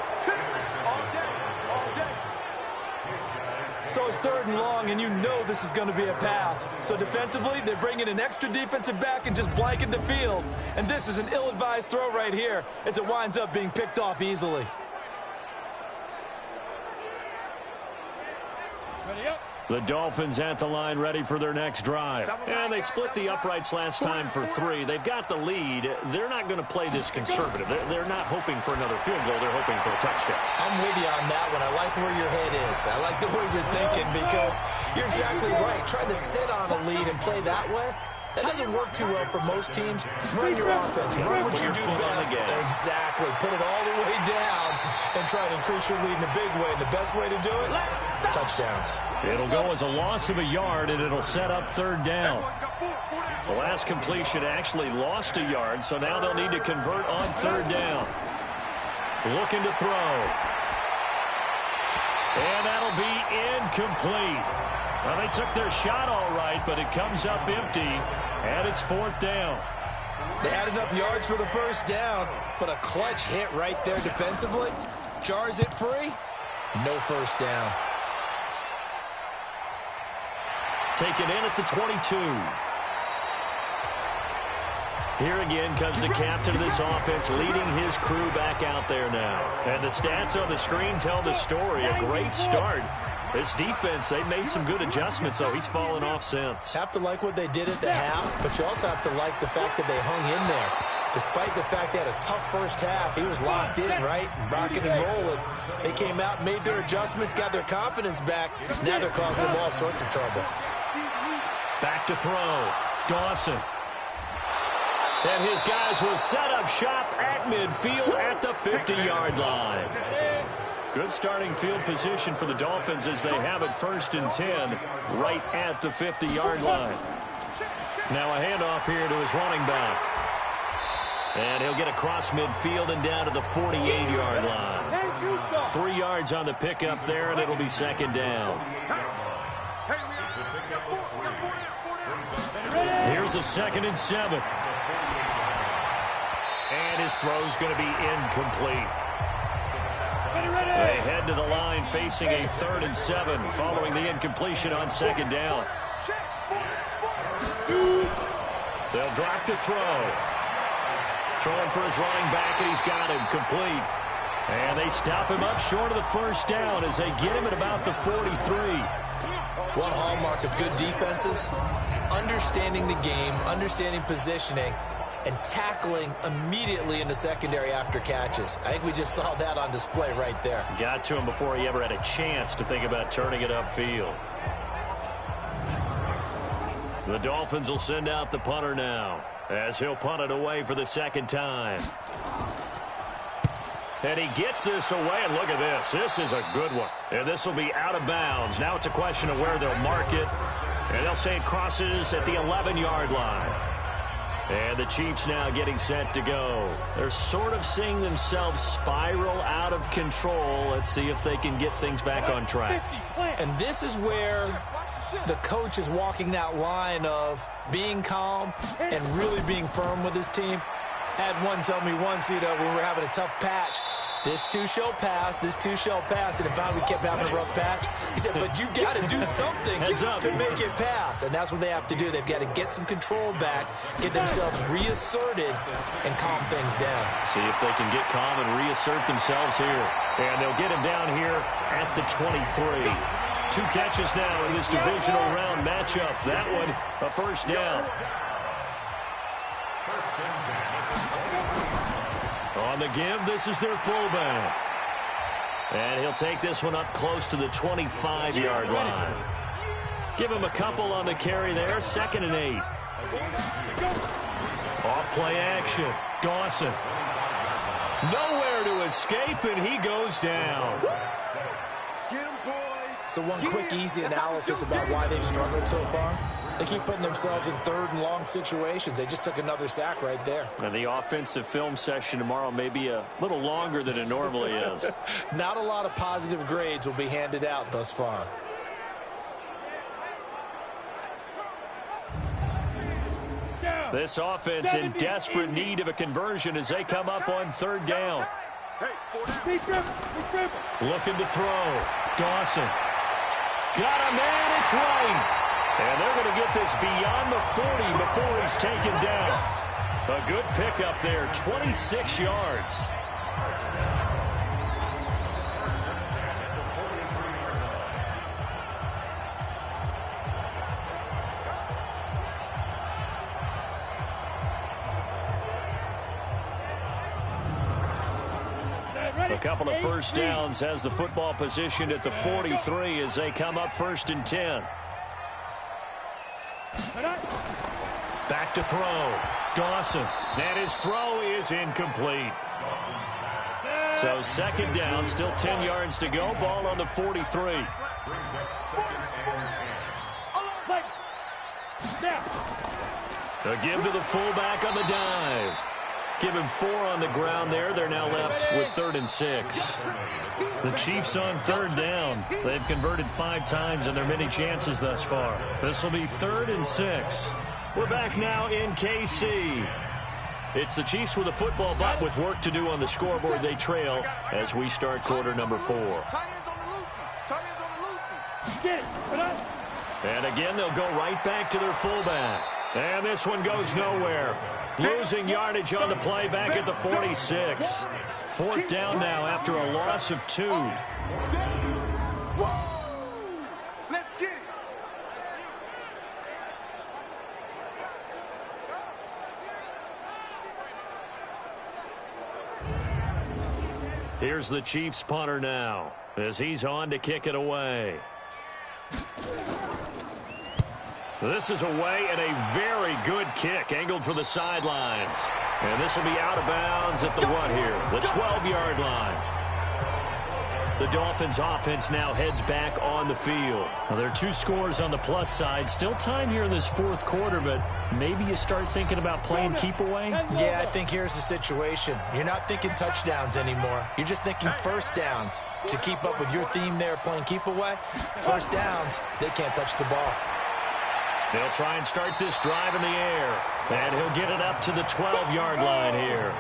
So it's 3rd and long, and you know this is going to be a pass. So defensively, they're bringing an extra defensive back and just blanket the field. And this is an ill-advised throw right here as it winds up being picked off easily. Ready up. The Dolphins at the line ready for their next drive. And they split the uprights last time for 3. They've got the lead. They're not going to play this conservative. They're not hoping for another field goal. They're hoping for a touchdown. I'm with you on that one. I like where your head is. I like the way you're thinking because you're exactly right. Trying to sit on a lead and play that way, that doesn't work too well for most teams. Run your offense. Run what you do best. Exactly. Put it all the way down and try to increase your lead in a big way. And the best way to do it, touchdowns. It'll go as a loss of a yard, and it'll set up 3rd down. The last completion actually lost a yard, so now they'll need to convert on 3rd down. Looking to throw. And that'll be incomplete. Well, they took their shot all right, but it comes up empty, and it's 4th down. They had enough yards for the first down, but a clutch hit right there defensively. Jars it free. No first down. Taken in at the 22. Here again comes the captain of this offense, leading his crew back out there now. And the stats on the screen tell the story. A great start. This defense, they made some good adjustments, so he's fallen off since. Have to like what they did at the half, but you also have to like the fact that they hung in there. Despite the fact they had a tough first half, he was locked in, right? Rocking and rolling. They came out, made their adjustments, got their confidence back. Now they're causing them all sorts of trouble. Back to throw. Dawson. And his guys will set up shop at midfield at the 50-yard line. Good starting field position for the Dolphins as they have it 1st and 10 right at the 50-yard line. Now a handoff here to his running back. And he'll get across midfield and down to the 48-yard line. 3 yards on the pickup there, and it'll be 2nd down. Here's a 2nd and 7. And his throw's going to be incomplete. They head to the line facing a 3rd and 7 following the incompletion on 2nd down. They'll drop the throw. Throwing for his running back, and he's got him complete. And they stop him up short of the first down as they get him at about the 43. One hallmark of good defenses is understanding the game, understanding positioning, and tackling immediately in the secondary after catches. I think we just saw that on display right there. Got to him before he ever had a chance to think about turning it upfield. The Dolphins will send out the punter now as he'll punt it away for the 2nd time. And he gets this away, and look at this. This is a good one. And this will be out of bounds. Now it's a question of where they'll mark it. And they'll say it crosses at the 11-yard line. And the Chiefs now getting set to go. They're sort of seeing themselves spiral out of control. Let's see if they can get things back on track. And this is where the coach is walking that line of being calm and really being firm with his team. I had one tell me once, when we were having a tough patch, this too shall pass, this too shall pass. And finally we kept having a rough patch. He said, but you got to do something to make it pass. And that's what they have to do. They've got to get some control back, get themselves reasserted, and calm things down. See if they can get calm and reassert themselves here. And they'll get him down here at the 23. 2 catches now in this divisional round matchup. That one, a first down. On the give, this is their fullback. And he'll take this one up close to the 25-yard line. Give him a couple on the carry there. 2nd and 8. Off play action. Dawson. Nowhere to escape, and he goes down. So one quick, easy analysis about why they've struggled so far. They keep putting themselves in 3rd and long situations. They just took another sack right there. And the offensive film session tomorrow may be a little longer than it normally is. Not a lot of positive grades will be handed out thus far. This offense in desperate need of a conversion as they come up on 3rd down. Looking to throw. Dawson. Got a man, it's right. And they're going to get this beyond the 40 before he's taken down. A good pickup there, 26 yards. A couple of first downs has the football positioned at the 43 as they come up 1st and 10. Back to throw. Dawson. And his throw is incomplete. So 2nd down, still 10 yards to go. Ball on the 43. A give to the fullback on the dive. Give him 4 on the ground there. They're now left with 3rd and 6. The Chiefs on 3rd down. They've converted 5 times in their many chances thus far. This will be 3rd and 6. We're back now in KC. It's the Chiefs with a football, but with work to do on the scoreboard. They trail as we start quarter number 4. And again, they'll go right back to their fullback. And this one goes nowhere. Losing yardage on the play back at the 46. 4th down now after a loss of 2. Let's get it. Here's the Chiefs punter now as he's on to kick it away. This is away and a very good kick angled for the sidelines. And this will be out of bounds at the what here? The 12-yard line. The Dolphins offense now heads back on the field. Well, there are 2 scores on the plus side. Still time here in this 4th quarter, but maybe you start thinking about playing keep away? Yeah, I think here's the situation. You're not thinking touchdowns anymore. You're just thinking first downs. To keep up with your theme there playing keep away, first downs, they can't touch the ball. They'll try and start this drive in the air. And he'll get it up to the 12-yard line here.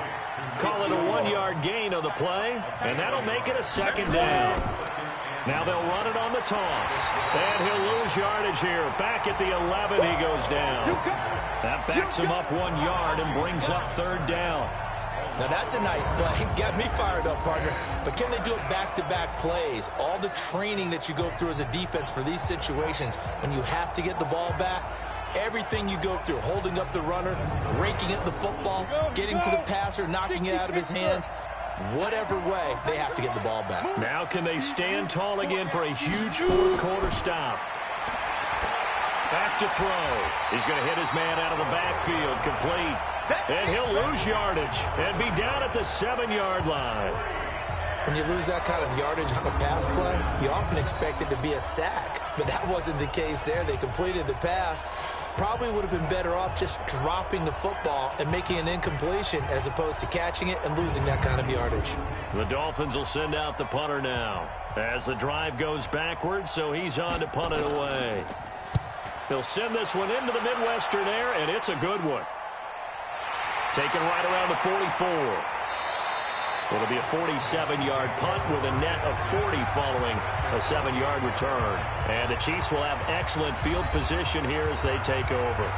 Call it a 1-yard gain on the play, and that'll make it a 2nd down. Now they'll run it on the toss. And he'll lose yardage here. Back at the 11, he goes down. That backs him up 1 yard and brings up 3rd down. Now that's a nice play. Got me fired up, partner. But can they do it back-to-back plays? All the training that you go through as a defense for these situations, when you have to get the ball back, everything you go through, holding up the runner, raking at the football, getting to the passer, knocking it out of his hands, whatever way, they have to get the ball back. Now can they stand tall again for a huge 4th quarter stop? Back to throw. He's going to hit his man out of the backfield, complete. And he'll lose yardage and be down at the 7-yard line. When you lose that kind of yardage on a pass play, you often expect it to be a sack. But that wasn't the case there. They completed the pass. Probably would have been better off just dropping the football and making an incompletion as opposed to catching it and losing that kind of yardage. The Dolphins will send out the punter now as the drive goes backwards, so he's on to punt it away. He'll send this one into the Midwestern air, and it's a good one. Taken right around the 44. It'll be a 47-yard punt with a net of 40 following a 7-yard return. And the Chiefs will have excellent field position here as they take over.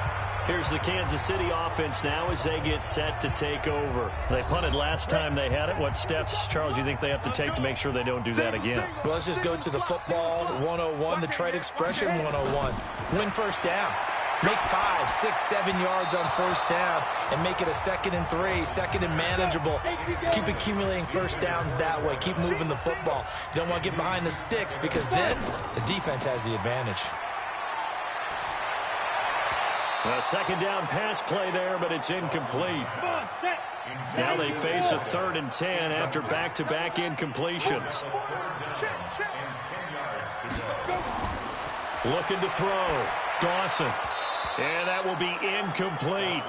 Here's the Kansas City offense now as they get set to take over. They punted last time they had it. What steps, Charles, do you think they have to take to make sure they don't do that again? Well, let's just go to the football 101, the trade expression 101. Win first down. Make 5, 6, 7 yards on first down and make it a 2nd and 3, 2nd and manageable. Keep accumulating first downs that way. Keep moving the football. You don't want to get behind the sticks because then the defense has the advantage. A 2nd down pass play there, but it's incomplete. Now they face a 3rd and 10 after back-to-back incompletions. Looking to throw. Dawson. And that will be incomplete.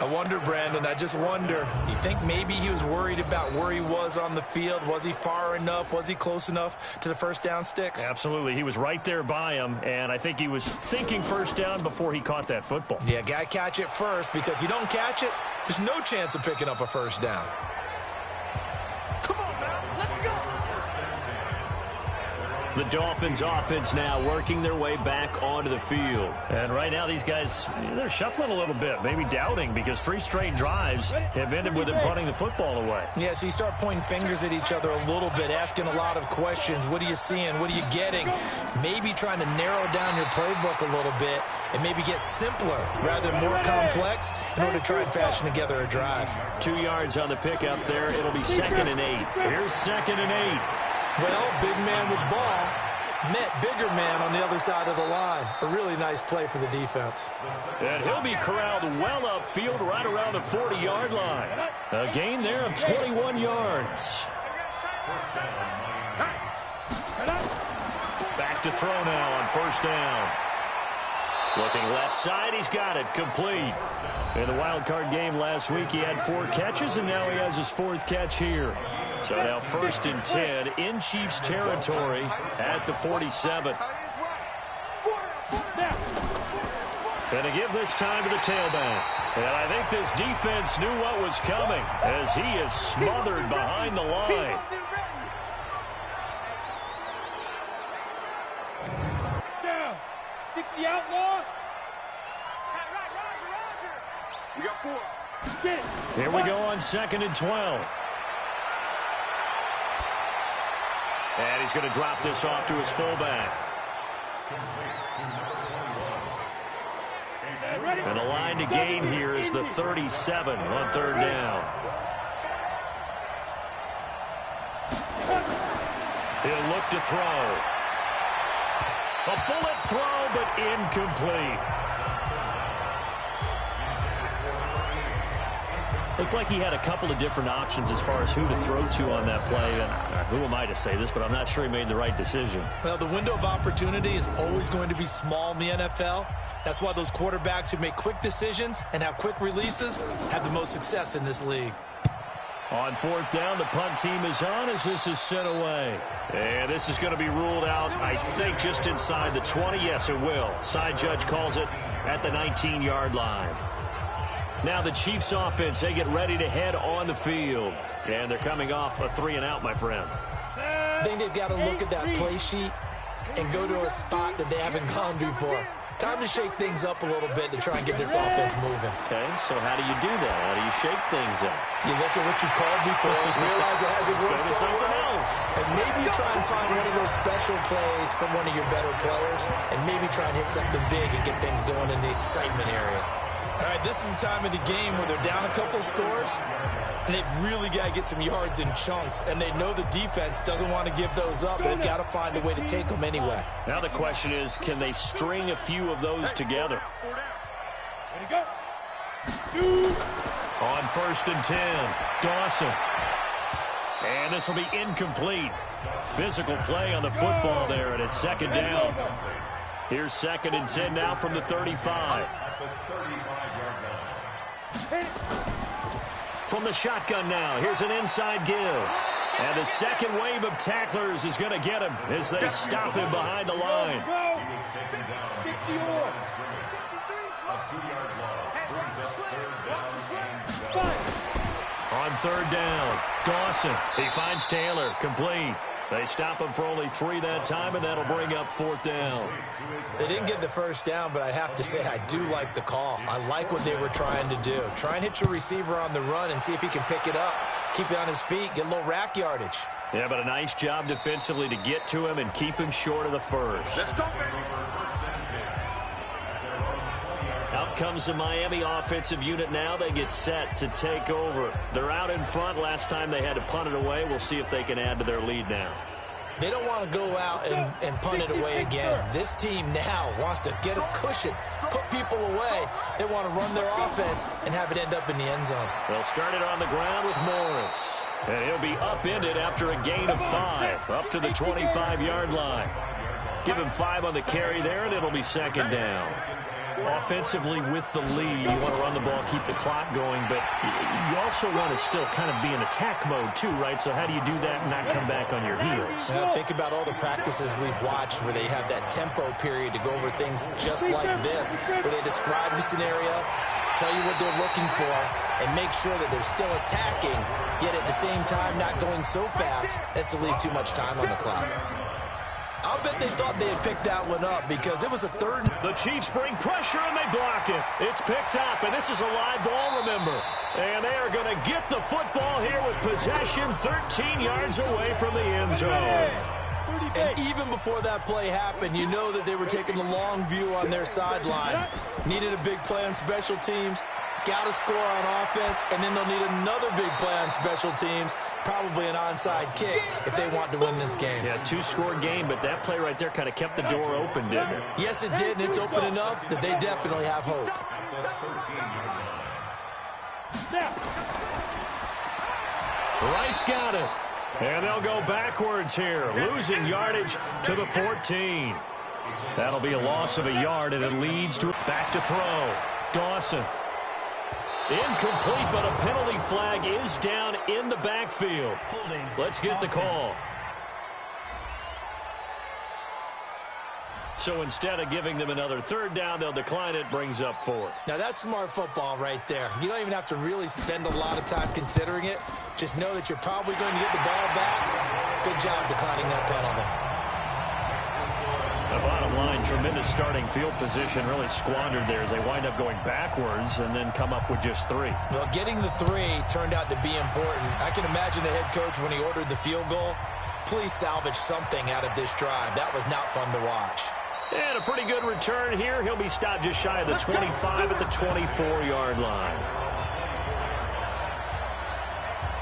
I wonder, Brandon, I just wonder. You think maybe he was worried about where he was on the field? Was he far enough? Was he close enough to the first down sticks? Absolutely. He was right there by him, and I think he was thinking first down before he caught that football. Yeah, got to catch it first, because if you don't catch it, there's no chance of picking up a first down. The Dolphins offense now working their way back onto the field. And right now these guys, they're shuffling a little bit, maybe doubting, because 3 straight drives have ended with them punting the football away. Yeah, so you start pointing fingers at each other a little bit, asking a lot of questions. What are you seeing? What are you getting? Maybe trying to narrow down your playbook a little bit and maybe get simpler rather than more complex in order to try and fashion together a drive. 2 yards on the pickup there. It'll be 2nd and 8. Here's 2nd and 8. Well, big man with ball met bigger man on the other side of the line. A really nice play for the defense. And he'll be corralled well upfield right around the 40-yard line. A gain there of 21 yards. Back to throw now on first down. Looking left side, he's got it, complete. In the wild card game last week, he had 4 catches, and now he has his 4th catch here. So now 1st and 10 in Chiefs territory at the 47. And to give this time to the tailback. And I think this defense knew what was coming as he is smothered behind the line. Down. 60 outlaw. We got 4. Get it. Here we go on 2nd and 12. And he's going to drop this off to his fullback. And the line to gain here is the 37 on 3rd down. He'll look to throw. A bullet throw, but incomplete. Looked like he had a couple of different options as far as who to throw to on that play. And who am I to say this, but I'm not sure he made the right decision. Well, the window of opportunity is always going to be small in the NFL. That's why those quarterbacks who make quick decisions and have quick releases have the most success in this league. On 4th down, the punt team is on as this is sent away. And this is going to be ruled out, I think, just inside the 20. Yes, it will. Side judge calls it at the 19-yard line. Now the Chiefs offense, they get ready to head on the field. And they're coming off a 3-and-out, my friend. I think they've got to look at that play sheet and go to a spot that they haven't gone before. Time to shake things up a little bit to try and get this offense moving. Okay, so how do you do that? How do you shake things up? You look at what you called before, realize it hasn't worked Go to so something well, else. and maybe you try and find one of those special plays from one of your better players, and maybe try and hit something big and get things going in the excitement area. All right, this is the time of the game where they're down a couple of scores, and they've really got to get some yards in chunks, and they know the defense doesn't want to give those up. They've got to find a way to take them anyway. Now the question is, can they string a few of those together? Ready to go. Shoot. On 1st and 10, Dawson. And this will be incomplete. Physical play on the football there, and it's 2nd down. Here's 2nd and 10 now from the 35. From the shotgun now, here's an inside give. And the second wave of tacklers is going to get him as they stop him behind the line. Go. 60 more. A 2-yard loss brings up 3rd down and 7. On 3rd down, Dawson. He finds Taylor, complete. They stop him for only 3 that time, and that'll bring up 4th down. They didn't get the first down, but I have to say I do like the call. I like what they were trying to do. Try and hit your receiver on the run and see if he can pick it up, keep it on his feet, get a little rack yardage. Yeah, but a nice job defensively to get to him and keep him short of the first. Let's go, baby. Out comes the Miami offensive unit now. They get set to take over. They're out in front. Last time they had to punt it away. We'll see if they can add to their lead now. They don't want to go out and punt it away again. This team now wants to get a cushion, put people away. They want to run their offense and have it end up in the end zone. They'll start it on the ground with Morris. And he'll be upended after a gain of 5, up to the 25-yard line. Give him 5 on the carry there, and it'll be 2nd down. Offensively with the lead, you want to run the ball, keep the clock going, but you also want to still kind of be in attack mode too, right? So how do you do that and not come back on your heels? Now, think about all the practices we've watched where they have that tempo period to go over things just like this, where they describe the scenario, tell you what they're looking for, and make sure that they're still attacking, yet at the same time not going so fast as to leave too much time on the clock. I'll bet they thought they had picked that one up because it was a 3rd. The Chiefs bring pressure and they block it. It's picked up, and this is a live ball, remember. And they are going to get the football here with possession 13 yards away from the end zone. And even before that play happened, you know that they were taking the long view on their sideline. Needed a big play on special teams, got to score on offense, and then they'll need another big play on special teams, probably an onside kick if they want to win this game. Yeah, 2-score game, but that play right there kind of kept the door open, didn't it? Yes, it did, and it's open enough that they definitely have hope. Wright's got it. And they'll go backwards here, losing yardage to the 14. That'll be a loss of a yard, and it leads to back to throw. Dawson. Incomplete, but a penalty flag is down in the backfield. Holding. Let's get the call. So instead of giving them another third down, they'll decline it, brings up 4. Now, that's smart football right there. You don't even have to really spend a lot of time considering it. Just know that you're probably going to get the ball back. Good job declining that penalty. The bottom line, tremendous starting field position, really squandered there as they wind up going backwards and then come up with just 3. Well, getting the 3 turned out to be important. I can imagine the head coach when he ordered the field goal. Please salvage something out of this drive. That was not fun to watch. And a pretty good return here. He'll be stopped just shy of the 25 at the 24-yard line.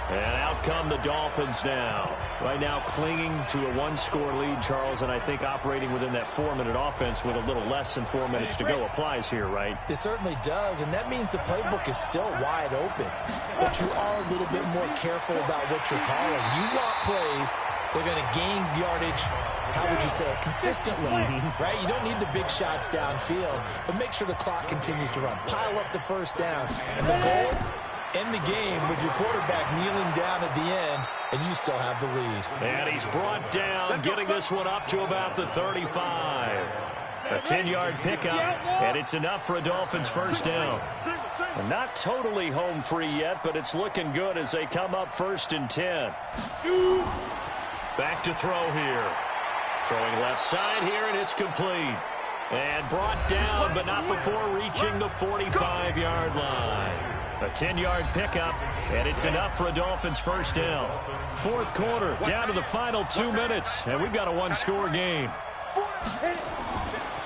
And out come the Dolphins now. Right now clinging to a 1-score lead, Charles, and I think operating within that 4-minute offense with a little less than 4 minutes to go applies here, right? It certainly does, and that means the playbook is still wide open. But you are a little bit more careful about what you're calling. You want plays that are going to gain yardage, how would you say it, consistently, right? You don't need the big shots downfield, but make sure the clock continues to run. Pile up the first down, and the goal, end the game with your quarterback kneeling down at the end, and you still have the lead. And he's brought down, getting this one up to about the 35. A 10-yard pickup, and it's enough for a Dolphins first down. And not totally home free yet, but it's looking good as they come up 1st and 10. Back to throw here. Throwing left side here, and it's complete. And brought down, but not before reaching the 45-yard line. A 10-yard pickup, and it's enough for a Dolphins first down. 4th quarter, down to the final 2 minutes, and we've got a 1-score game.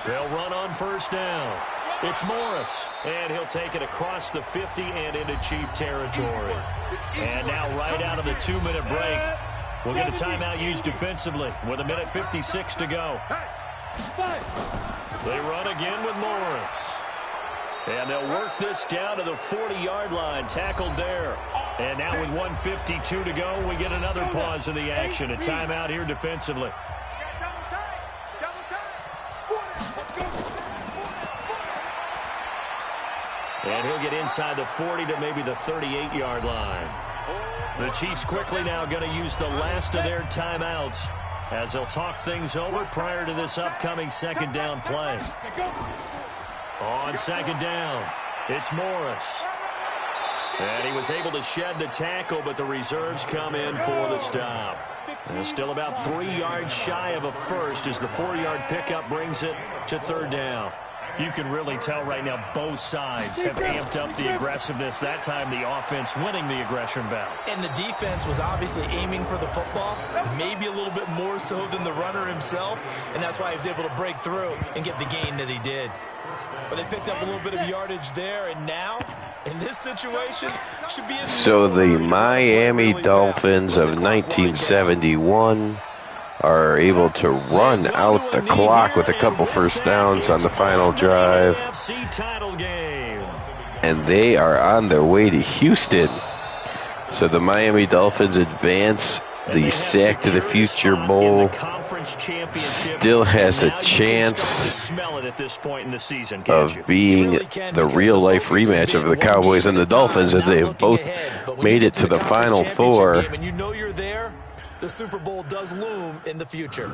They'll run on first down. It's Morris, and he'll take it across the 50 and into Chief territory. And now right out of the 2-minute break, we'll get a timeout used defensively with 1:56 to go. They run again with Morris. And they'll work this down to the 40-yard line, tackled there. And now with 1:52 to go, we get another pause in the action. A timeout here defensively. And he'll get inside the 40 to maybe the 38-yard line. The Chiefs quickly now going to use the last of their timeouts as they'll talk things over prior to this upcoming second down play. On second down, it's Morris. And he was able to shed the tackle, but the reserves come in for the stop. And still about 3 yards shy of a first as the 4-yard pickup brings it to third down. You can really tell right now both sides have amped up the aggressiveness. That time the offense winning the aggression battle. And the defense was obviously aiming for the football, maybe a little bit more so than the runner himself, and that's why he was able to break through and get the gain that he did. But they picked up a little bit of yardage there, and now, in this situation, should be in so the Miami Dolphins of 1971 are able to run out the clock with a couple first downs on the final drive. And they are on their way to Houston. So the Miami Dolphins advance the Sack to the Future Bowl. Still has a chance of being the real-life rematch of the Cowboys and the Dolphins, and they have both made it to the Final Four. The Super Bowl does loom in the future.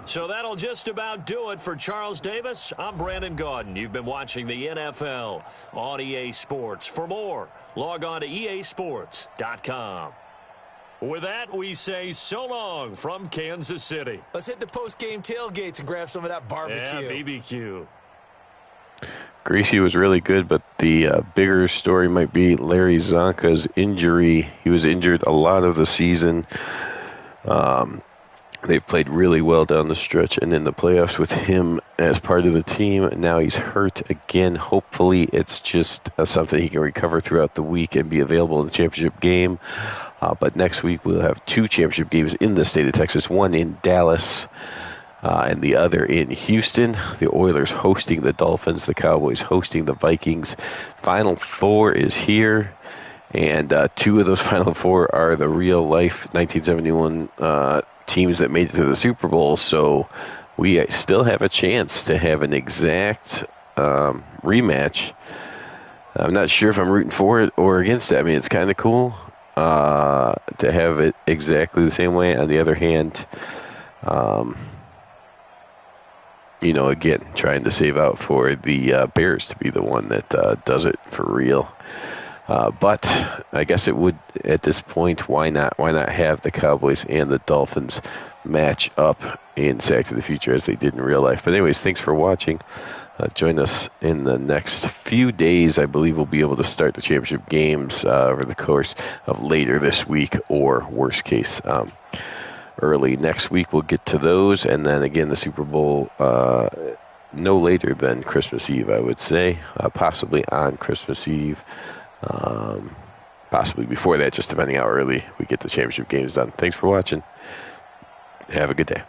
So that'll just about do it for Charles Davis. I'm Brandon Gaudin. You've been watching the NFL on EA Sports. For more, log on to easports.com. With that, we say so long from Kansas City. Let's hit the post-game tailgates and grab some of that barbecue. Yeah, BBQ. Gracie was really good, but the bigger story might be Larry Zonka's injury. He was injured a lot of the season. They played really well down the stretch and in the playoffs with him as part of the team. And now he's hurt again. Hopefully it's just something he can recover throughout the week and be available in the championship game. But next week we'll have 2 championship games in the state of Texas, one in Dallas and the other in Houston. The Oilers hosting the Dolphins, the Cowboys hosting the Vikings. Final 4 is here, and 2 of those Final 4 are the real-life 1971 teams that made it to the Super Bowl. So we still have a chance to have an exact rematch. I'm not sure if I'm rooting for it or against it. I mean, it's kind of cool to have it exactly the same way. On the other hand, again, trying to save out for the Bears to be the one that does it for real. But I guess it would, at this point, why not? Why not have the Cowboys and the Dolphins match up in Sack to the Future as they did in real life? But anyways, thanks for watching. Join us in the next few days. I believe we'll be able to start the championship games over the course of later this week, or worst case, early next week. We'll get to those, and then again the Super Bowl no later than Christmas Eve, I would say, possibly on Christmas Eve, possibly before that, just depending how early we get the championship games done. Thanks for watching. Have a good day.